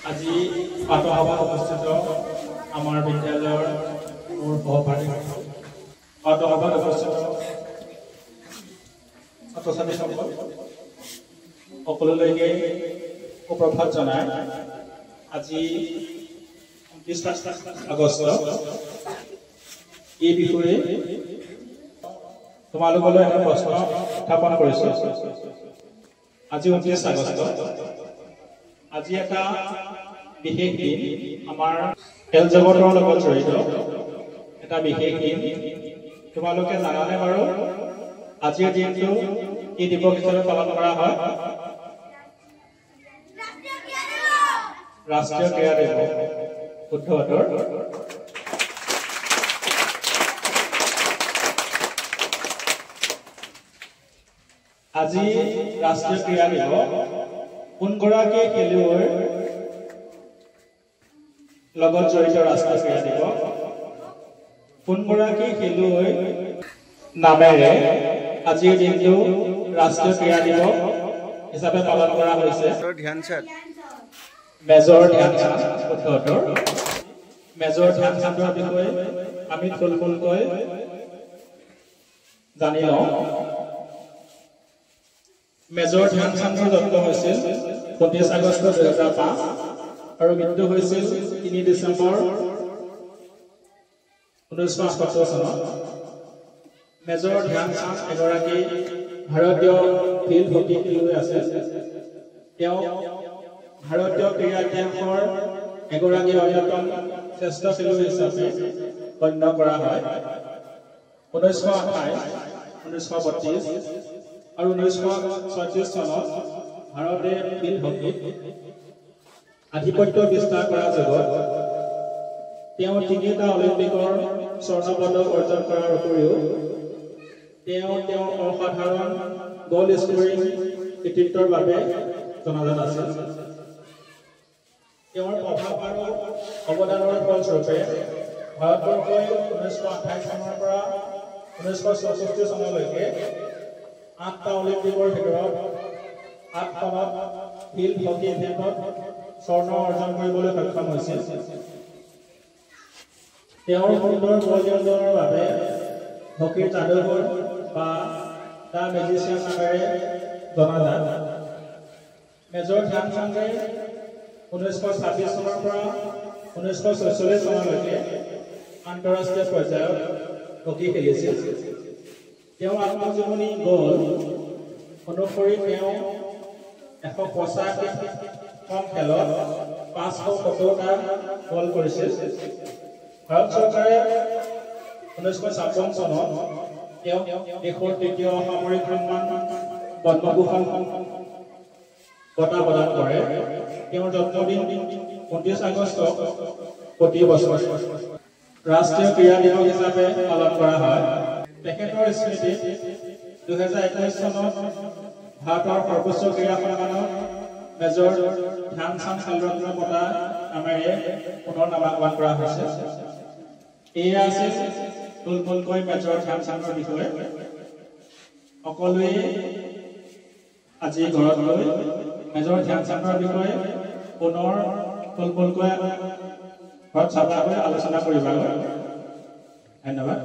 আজি পাঠসভাত উপস্থিত আমাৰ বিদ্যালয়ৰ মোৰ সহপাঠী পাঠসভাত উপস্থিত ছাত্ৰ-ছাত্ৰীসকল সকলোলৈকে সুপ্ৰভাত জনাই আজি 29 আগষ্ট এই বিষয়ে তোমালোকলৈ এটা প্ৰশ্ন উত্থাপন কৰিছো। আজি 29 আগষ্ট আজি এটা বিশেষ দিন আমাৰ খেল জগতৰ লগত জড়িত এটা বিশেষ দিন। তোমালোকে জানানে বাৰু আজিৰ দিনটো কি দিৱস হিচাপে পালন কৰা হয়? ৰাষ্ট্ৰীয় ক্ৰীড়া দিৱস। শুদ্ধ উত্তৰ। আজি ৰাষ্ট্ৰীয় ক্ৰীড়া দিৱস কোনগৰাকী খেলুৱৈৰ লগত জড়িত? ৰাষ্ট্ৰীয় ক্ৰীড়া দিৱস কোনগৰাকী খেলুৱৈ নামেৰে আজিৰ দিনটো ৰাষ্ট্ৰীয় ক্ৰীড়া দিৱস হিচাপে পালন কৰা হৈছে? মেজৰ ধ্যানচাঁদ। শুদ্ধ উত্তৰ। মেজৰ ধ্যানচাঁদৰ বিষয়ে আমি থুলমূলকৈ জানি লওঁ। মেজৰ ধ্যানচাঁদৰ জন্ম হৈছিল 29 আগষ্ট 2005 আৰু মৃত্যু হৈছিল 3 ডিচেম্বৰ 1978 চনত। মেজৰ ধ্যানচাঁদ এগৰাকী ভাৰতীয় ফিল্ড হকী খেলুৱৈ আছে। তেওঁ ভাৰতীয় ক্ৰীড়া ইতিহাসৰ এগৰাকী অন্যতম শ্ৰেষ্ঠ খেলুৱৈ হিচাপে গণ্য কৰা হয়। 1928, 1932 আৰু 1936 চনত ভাৰতে ফিল্ড হকীত আধিপত্য বিস্তাৰ কৰা যুগত তেওঁ 3টা অলিম্পিকৰ স্বৰ্ণ পদক অৰ্জন কৰাৰ উপৰিও তেওঁ অসাধাৰণ গ'ল স্কোৰিং কৃতিত্বৰ বাবে জনাজাত আছিল। তেওঁৰ প্ৰভাৱ আৰু অৱদানৰ ফলস্বৰূপে ভাৰতবৰ্ষই 1928 চনৰ পৰা 1964 চনলৈকে 8টা অলিম্পিকৰ ভিতৰত 8খনত ফিল্ড হকী ইভেণ্টত স্বৰ্ণ অৰ্জন কৰিবলৈ সক্ষম হৈছিল। তেওঁৰ সুন্দৰ বল নিয়ন্ত্ৰণৰ বাবে হকীৰ যাদুকৰ বা দ্য মেজিচিয়ান নামেৰে জনাজাত। মেজৰ ধ্যানচাঁদে 1926 চনৰ পৰা 1946 চনলৈকে আন্তঃৰাষ্ট্ৰীয় পৰ্যায়ত হকী খেলিছিল। তেওঁৰ আত্মজীৱনী গ'ল অনুসৰি তেওঁ 185খন খেলত 570টা গ'ল কৰিছিল। ভাৰত চৰকাৰে 1956 চনত তেওঁ দেশৰ তৃতীয় সামৰিক সন্মান পদ্মভূষণ বঁটা প্ৰদান কৰে। তেওঁৰ জন্মদিন 29 আগষ্ট প্ৰতি বছৰ ৰাষ্ট্ৰীয় ক্ৰীড়া দিৱস হিচাপে পালন কৰা হয়। তেখেতৰ স্মৃতিত 2021 চনত ভাৰতৰ সৰ্বোচ্চ ক্ৰীড়া সন্মানত মেজৰ ধ্যানচাঁদ খেলৰত্ন বঁটা নামেৰে পুনৰ নামাকৰণ কৰা হৈছে। এয়া আছিল থুলমূলকৈ মেজৰ ধ্যানচাঁদৰ বিষয়ে। সকলোৱে আজি ঘৰত গৈ মেজৰ ধ্যানচাঁদৰ বিষয়ে পুনৰ থুলমূলকৈ ঘৰত চাবাকৈ আলোচনা কৰিবা। ধন্যবাদ।